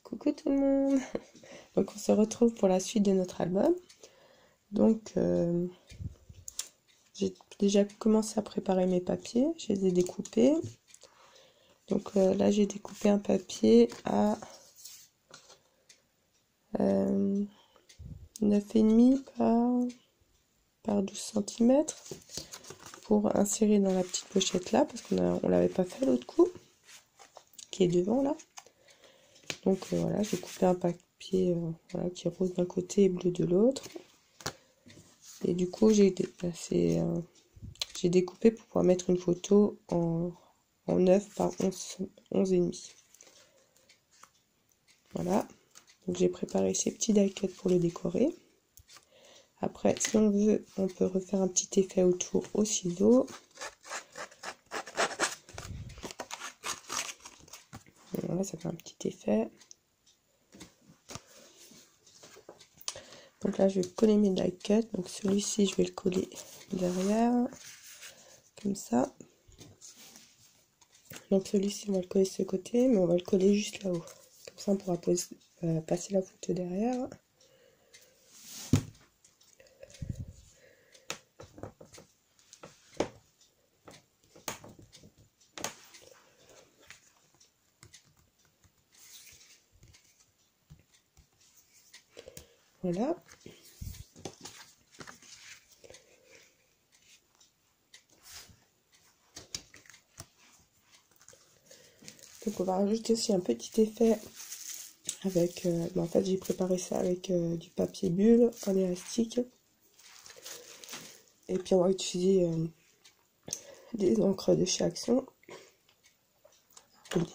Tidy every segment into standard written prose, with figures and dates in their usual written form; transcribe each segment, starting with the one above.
Coucou tout le monde. Donc on se retrouve pour la suite de notre album. Donc j'ai déjà commencé à préparer mes papiers, je les ai découpés. Donc là j'ai découpé un papier à 9,5 par 12 cm pour insérer dans la petite pochette là, parce qu'on l'avait pas fait l'autre coup, qui est devant là. Donc voilà, j'ai coupé un papier voilà, qui est rose d'un côté et bleu de l'autre. Et du coup, j'ai découpé pour pouvoir mettre une photo en 9 par 11,5. Voilà. Donc j'ai préparé ces petits die cuts pour le décorer. Après, si on veut, on peut refaire un petit effet autour au ciseau. Voilà, ça fait un petit effet. Donc là, je vais coller mes die cuts. Donc celui-ci, je vais le coller derrière, comme ça. Donc celui-ci, on va le coller de ce côté, mais on va le coller juste là-haut. Comme ça, on pourra passer la photo derrière. Voilà. Donc on va rajouter aussi un petit effet avec, en fait j'ai préparé ça avec du papier bulle, un élastique. Et puis on va utiliser des encres de chez Action.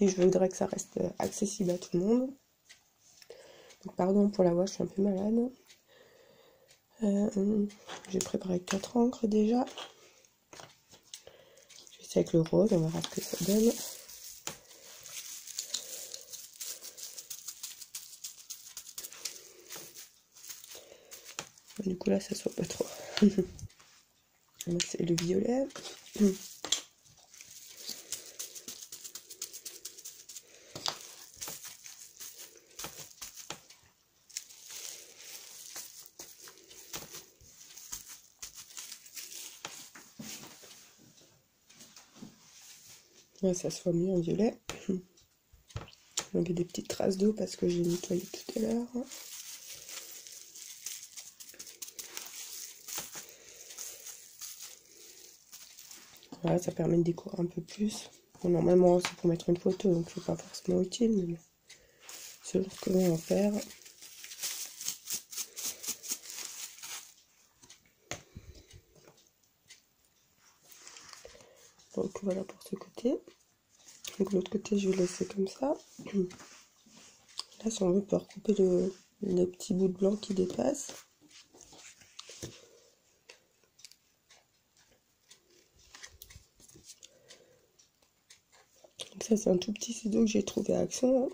Et je voudrais que ça reste accessible à tout le monde. Donc pardon pour la voix, je suis un peu malade. J'ai préparé 4 encres déjà. Je vais essayer avec le rose, on verra ce que ça donne. Du coup là ça se voit pas trop. C'est le violet. Ouais, ça se voit mieux en violet. Donc il y a des petites traces d'eau parce que j'ai nettoyé tout à l'heure. Voilà, ça permet de décorer un peu plus. Bon, normalement, c'est pour mettre une photo, donc c'est pas forcément utile, mais selon ce que l'on va en faire. Donc voilà pour ce côté. Donc l'autre côté, je vais laisser comme ça. Là, si on veut, on peut recouper le petit bout de blanc qui dépasse. Donc ça, c'est un tout petit ciseau que j'ai trouvé à Action.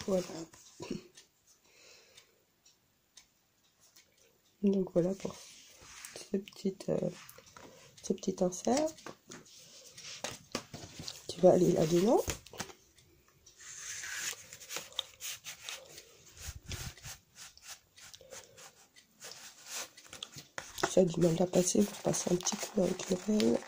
Voilà. Donc voilà pour ce petit insert qui va aller là-dedans. J'ai du mal à passer pour passer un petit coup avec le rêve.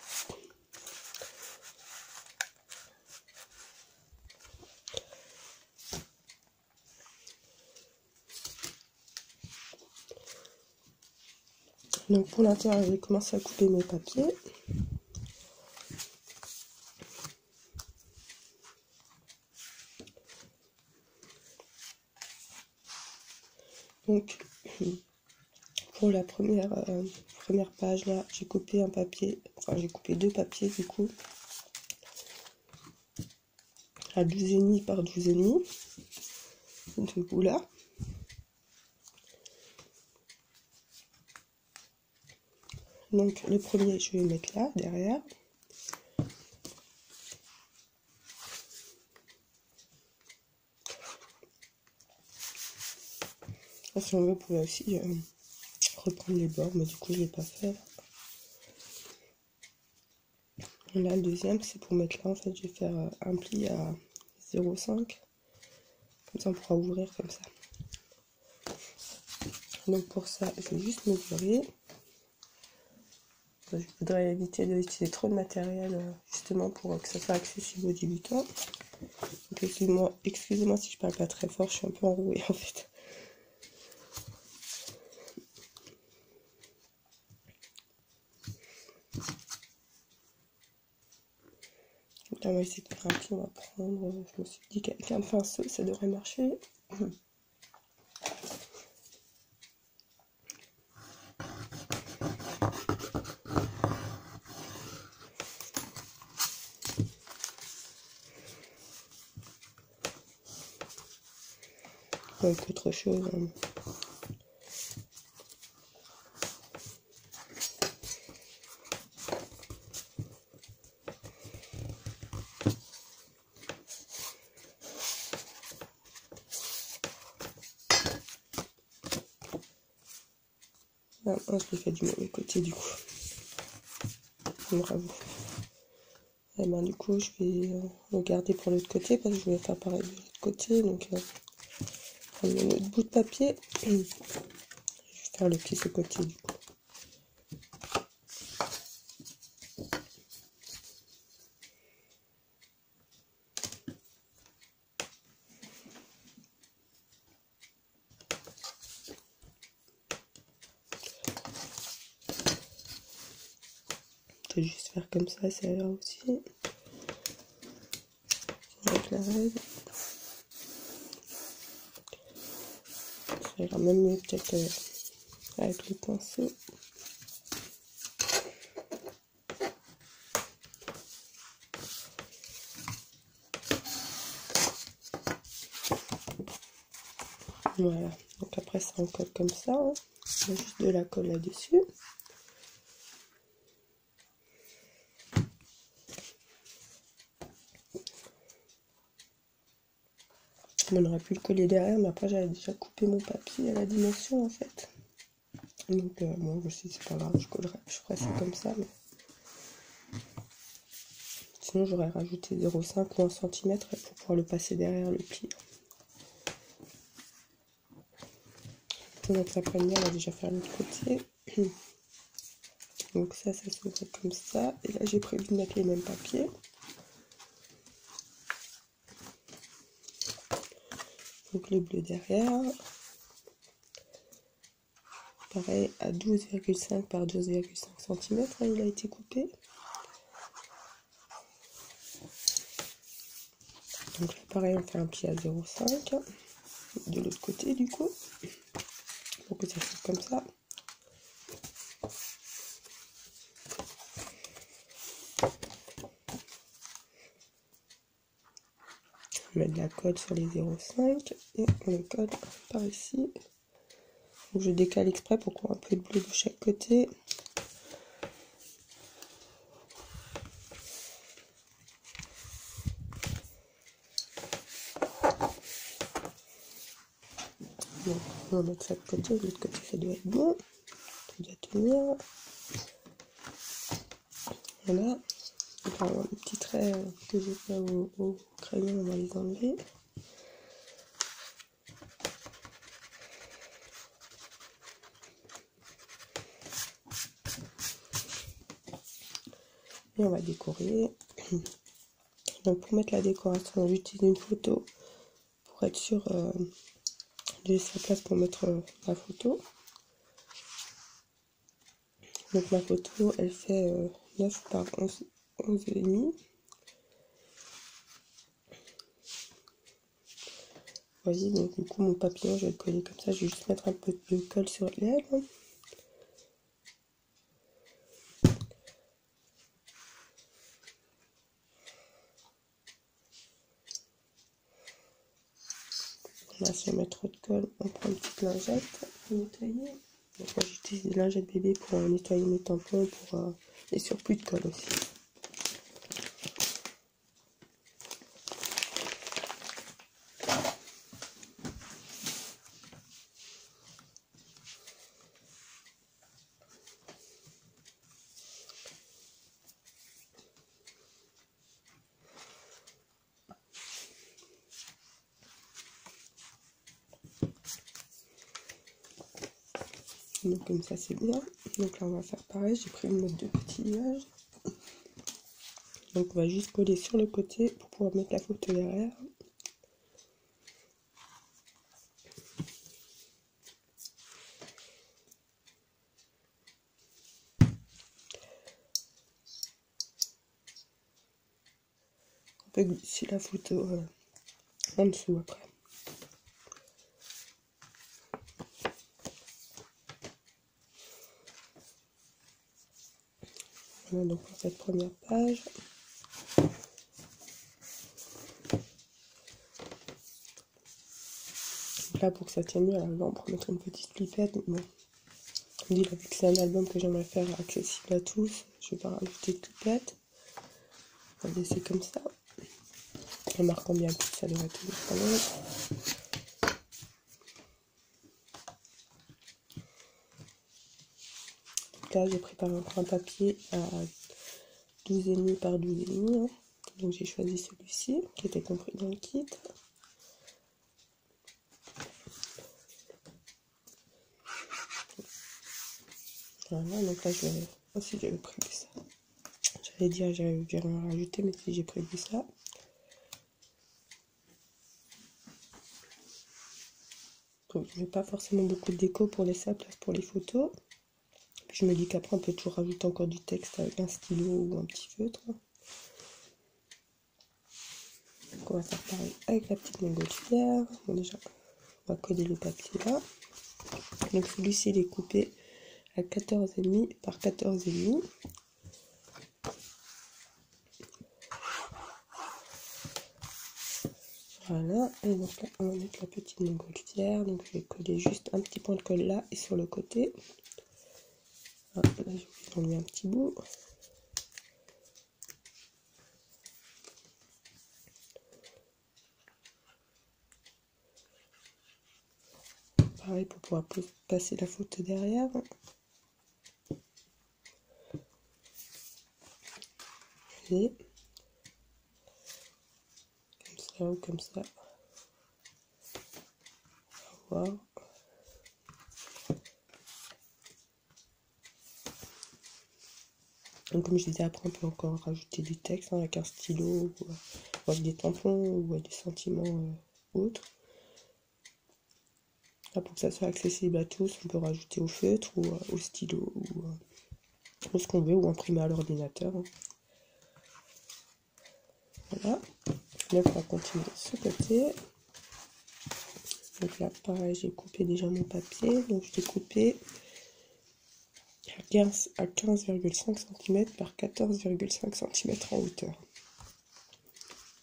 Donc pour l'intérieur, je vais commencer à couper mes papiers. Donc pour la première page là, j'ai coupé un papier, enfin j'ai coupé 2 papiers du coup, à 12,5 par 12,5, ce bout là. Donc le premier, je vais le mettre là, derrière. Si on veut, on pouvait aussi reprendre les bords, mais du coup, je l'ai pas fait. Et là, le deuxième, c'est pour mettre là, en fait, je vais faire un pli à 0,5. Comme ça, on pourra ouvrir comme ça. Donc pour ça, je vais juste mesurer. Je voudrais éviter d'utiliser trop de matériel, justement, pour que ça soit accessible aux débutants. Donc excusez-moi si je parle pas très fort, je suis un peu enrouée, en fait. Là, on va essayer de faire un pli, on va prendre, je me suis dit qu'avec un pinceau, ça devrait marcher. Avec autre chose. Ah, je l'ai fait du mauvais côté du coup. Bravo. Et ben du coup je vais le garder pour l'autre côté parce que je vais faire pareil de l'autre côté. Donc prendre mon autre bout de papier. Je vais faire le pli ce côté du coup. Je vais juste faire comme ça ira aussi. Avec la règle. Ça ira même mieux peut-être avec le pinceau. Voilà, donc après ça on colle comme ça, hein. On met juste de la colle là-dessus. On aurait pu le coller derrière, mais après j'avais déjà coupé mon papier à la dimension en fait. Donc bon, je sais c'est pas grave, je ferai ça comme ça. Mais... sinon j'aurais rajouté 0,5 ou 1 cm pour pouvoir le passer derrière le pli. Donc la première, on va déjà faire l'autre côté. Donc ça s'ouvre comme ça. Et là j'ai prévu de mettre les mêmes papiers. Donc le bleu derrière. Pareil à 12,5 par 12,5 cm, hein, il a été coupé. Donc là pareil on fait un pli à 0,5 de l'autre côté du coup. Pour que ça soit comme ça. On met de la colle sur les 0,5 et on le colle par ici. Donc je décale exprès pour qu'on ait un peu de bleu de chaque côté. Donc on va mettre ça de côté, de l'autre côté ça doit être bon. Ça doit tenir. Voilà. Donc alors, les petits traits que j'ai fait au crayon, on va les enlever. Et on va décorer. Donc pour mettre la décoration, j'utilise une photo pour être sûr de laisser la place pour mettre la photo. Donc ma photo, elle fait 9 par 11,5. Vous voyez, donc du coup mon papillon, je vais le coller comme ça. Je vais juste mettre un peu de colle sur les lèvres. Là, si on met trop de colle, on prend une petite lingette pour nettoyer. Donc moi j'utilise des lingettes bébé pour nettoyer mes tampons, pour les surplus de colle aussi. Donc comme ça c'est bien. Donc là on va faire pareil, j'ai pris une note de petit nuage. Donc on va juste coller sur le côté pour pouvoir mettre la photo derrière. On peut glisser la photo en dessous après. Voilà donc pour cette première page. Donc là pour que ça tienne mieux à l'avant, on va mettre une petite pipette. Bon, on dit là, vu que c'est un album que j'aimerais faire accessible à tous, je vais pas rajouter de pipette. On va laisser comme ça. En marquant bien que ça devrait être disponible. Là j'ai préparé un papier à 12,5 par 12,5. Donc j'ai choisi celui-ci qui était compris dans le kit. Voilà, donc là je vais aussi j'avais prévu ça. J'allais dire j'ai rien rajouté, mais si j'ai prévu ça. Donc je mets pas forcément beaucoup de déco pour laisser la place pour les photos. Puis je me dis qu'après on peut toujours rajouter encore du texte avec un stylo ou un petit feutre. Donc on va faire pareil avec la petite montgolfière. Bon déjà on va coller le papier là. Donc celui-ci il est coupé à 14,5 par 14,5. Voilà, et donc là on va mettre la petite montgolfière. Donc je vais coller juste un petit point de colle là et sur le côté. Ah, là je vais enlever un petit bout. Pareil pour pouvoir passer la photo derrière. Et comme ça ou comme ça. On va voir. Donc comme je disais, après on peut encore rajouter du texte avec un stylo ou avec des tampons ou avec des sentiments autres. Là, pour que ça soit accessible à tous, on peut rajouter au feutre ou au stylo ou ce qu'on veut, ou imprimer à l'ordinateur. Voilà. Donc on va continuer de ce côté. Donc là pareil, j'ai coupé déjà mon papier. Donc je l'ai coupé à 15,5 cm par 14,5 cm en hauteur.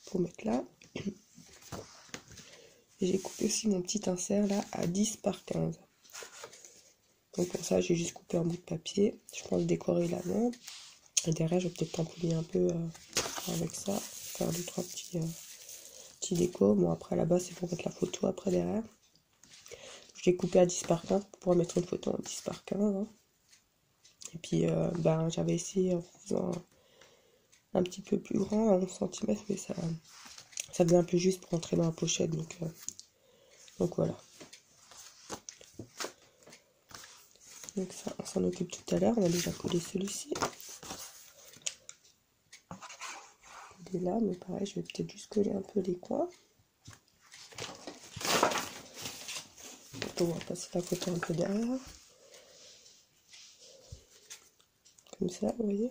Pour mettre là. Et j'ai coupé aussi mon petit insert là à 10 par 15. Donc pour ça j'ai juste coupé un bout de papier. Je pense décorer l'avant. Et derrière je vais peut-être tamponner un peu avec ça. Faire 2-3 petits décos. Bon après là-bas c'est pour mettre la photo après derrière. Je l'ai coupé à 10 par 15 pour pouvoir mettre une photo en 10 par 15. Hein. Et puis j'avais essayé en faisant un petit peu plus grand, à 11 cm, mais ça faisait un peu juste pour entrer dans la pochette. Donc voilà. Donc ça, on s'en occupe tout à l'heure. On a déjà collé celui-ci. Il est là, mais pareil, je vais peut-être juste coller un peu les coins. On va passer la photo un peu derrière. Comme ça, vous voyez.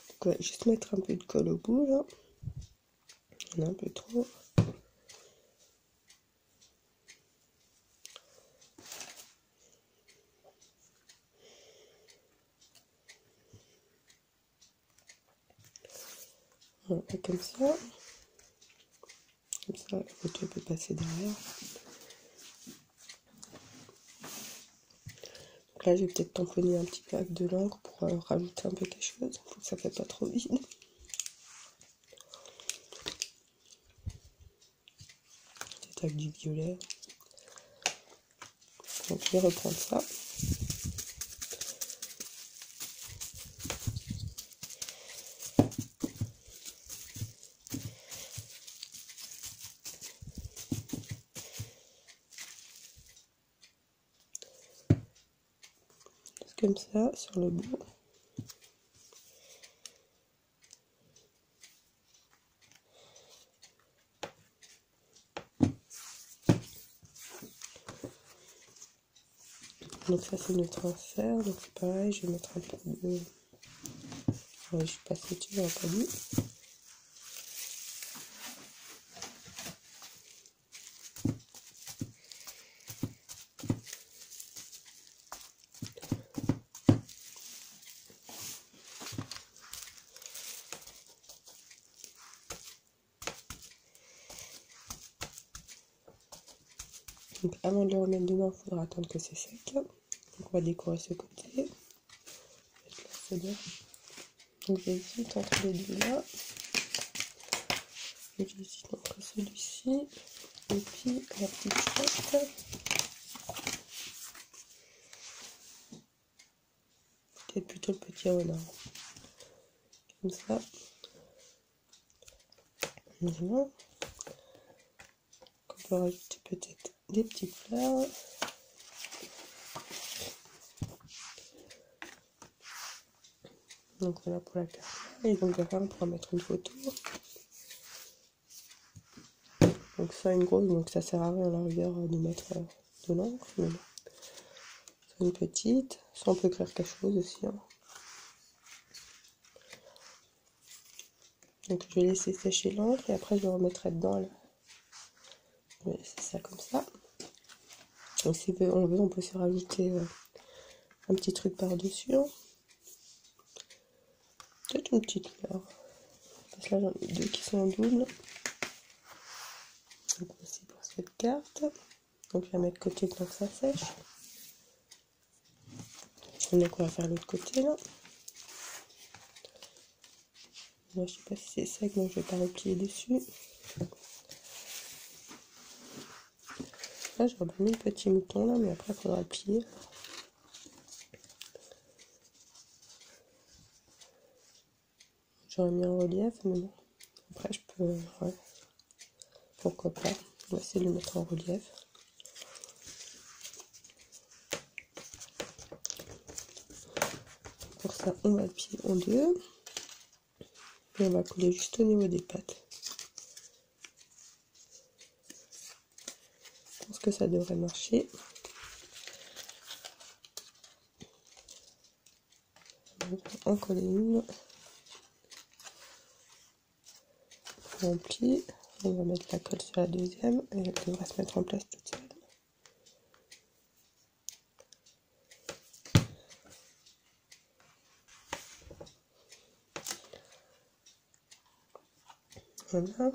Donc, on va juste mettre un peu de colle au bout, là. Il y en a un peu trop. Voilà, comme ça. Comme ça, la photo peut passer derrière. Donc là, je vais peut-être tamponner un petit peu avec de l'encre pour rajouter un peu quelque chose, pour que ça ne fait pas trop vide. Peut-être avec du violet. Donc je vais reprendre ça. comme ça sur le bout. Donc ça c'est notre insert, donc c'est pareil, je vais mettre un peu de... je suis passée dessus, j'aurais pas dit. Donc avant de le remettre dedans, il faudra attendre que c'est sec. Donc on va décorer ce côté. Donc j'hésite entre les deux là. J'hésite entre celui-ci et puis la petite chouette. Peut-être plutôt le petit renard. Comme ça. Voilà. On peut rajouter peut-être des petites fleurs. Donc voilà pour la carte. Et donc derrière on pourra mettre une photo. Donc ça une grosse, donc ça sert à rien à la rigueur de mettre de l'encre. Mais bon. Une petite. Ça on peut écrire quelque chose aussi. Hein. Donc je vais laisser sécher l'encre et après je le remettrai dedans. Là. Je vais laisser ça comme ça. Donc si on veut, on peut se rajouter un petit truc par-dessus. Hein. Peut-être une petite fleur. Parce que là j'en ai deux qui sont en double. Donc voici pour cette carte. Donc je vais la mettre de côté tant que ça sèche. Donc on va faire l'autre côté là. Là je sais pas si c'est sec, donc je vais pas replier dessus. Là j'aurais mis le petit mouton là, mais après il faudra le plier. J'aurais mis en relief, mais bon. Après je peux... ouais. Pourquoi pas. On va essayer de le mettre en relief. Pour ça, on va le plier en deux. Et on va coller juste au niveau des pattes. Je pense que ça devrait marcher. On colle une. On plie. On va mettre la colle sur la deuxième et elle devrait se mettre en place toute seule. Voilà.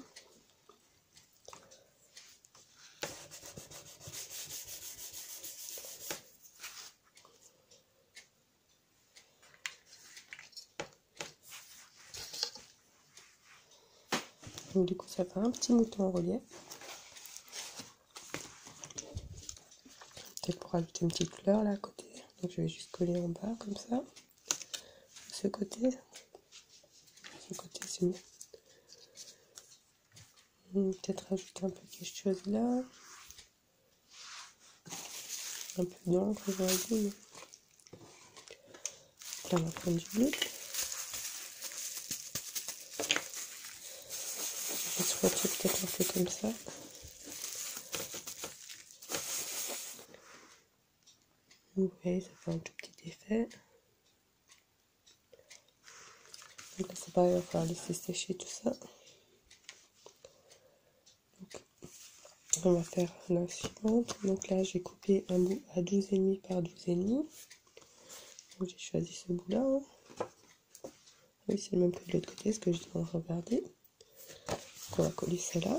Donc du coup ça fait un petit mouton en relief. Peut-être pour rajouter une petite fleur là à côté. Donc je vais juste coller en bas comme ça. Ce côté c'est mieux. Peut-être rajouter un peu quelque chose là. Un peu d'encre, j'aurais dit. Là on va prendre du bleu. Je vais swatcher peut-être un peu comme ça. Vous voyez, ça fait un tout petit effet. Donc là c'est pareil, il va falloir laisser sécher tout ça. Donc, on va faire la suivante. Donc là j'ai coupé un bout à 12,5 par 12,5. Donc j'ai choisi ce bout là. Hein. Oui, c'est le même que de l'autre côté, ce que je dois regarder. Donc on va coller ça là.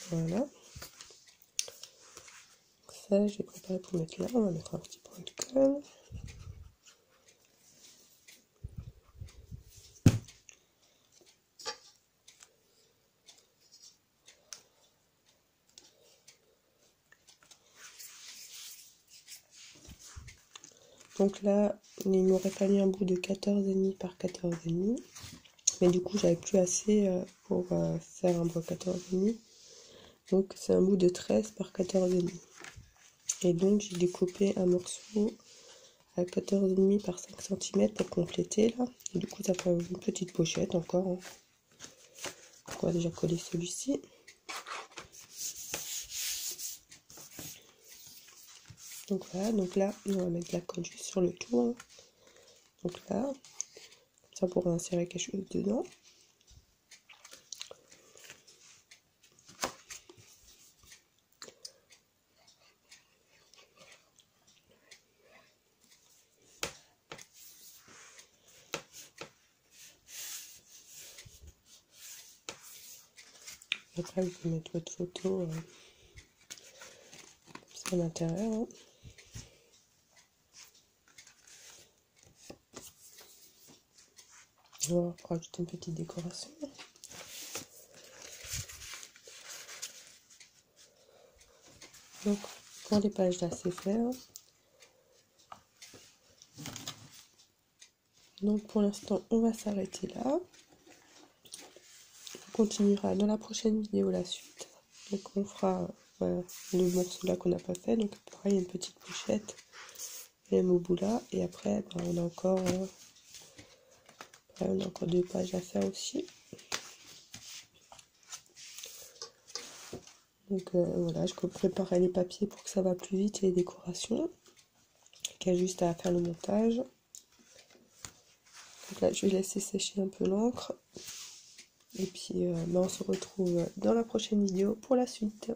Voilà. Ça j'ai préparé pour mettre là. On va mettre un petit point de colle. Donc là, il m'aurait fallu un bout de 14,5 par 14,5. Mais du coup, j'avais plus assez pour faire un bout 14,5. Donc c'est un bout de 13 par 14,5. Et donc j'ai découpé un morceau à 14,5 par 5 cm pour compléter là. Et du coup ça fait une petite pochette encore. Hein. On va déjà coller celui-ci. Donc voilà, donc là on va mettre de la colle juste sur le tour. Hein. Donc là, ça pourra insérer quelque chose dedans. Après, vous pouvez mettre votre photo à l'intérieur. Hein. On va rajouter une petite décoration. Donc, pour les pages là, c'est fait. Hein. Donc, pour l'instant, on va s'arrêter là. On continuera dans la prochaine vidéo la suite. Donc, on fera voilà, le morceau là qu'on n'a pas fait. Donc, pareil, une petite pochette. Et au bout là. Et après, ben, on a encore 2 pages à faire aussi. Donc voilà, je préparais les papiers pour que ça va plus vite et les décorations. Il y a juste à faire le montage. Donc là, je vais laisser sécher un peu l'encre. Et puis, ben, on se retrouve dans la prochaine vidéo pour la suite.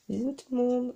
Bisous tout le monde!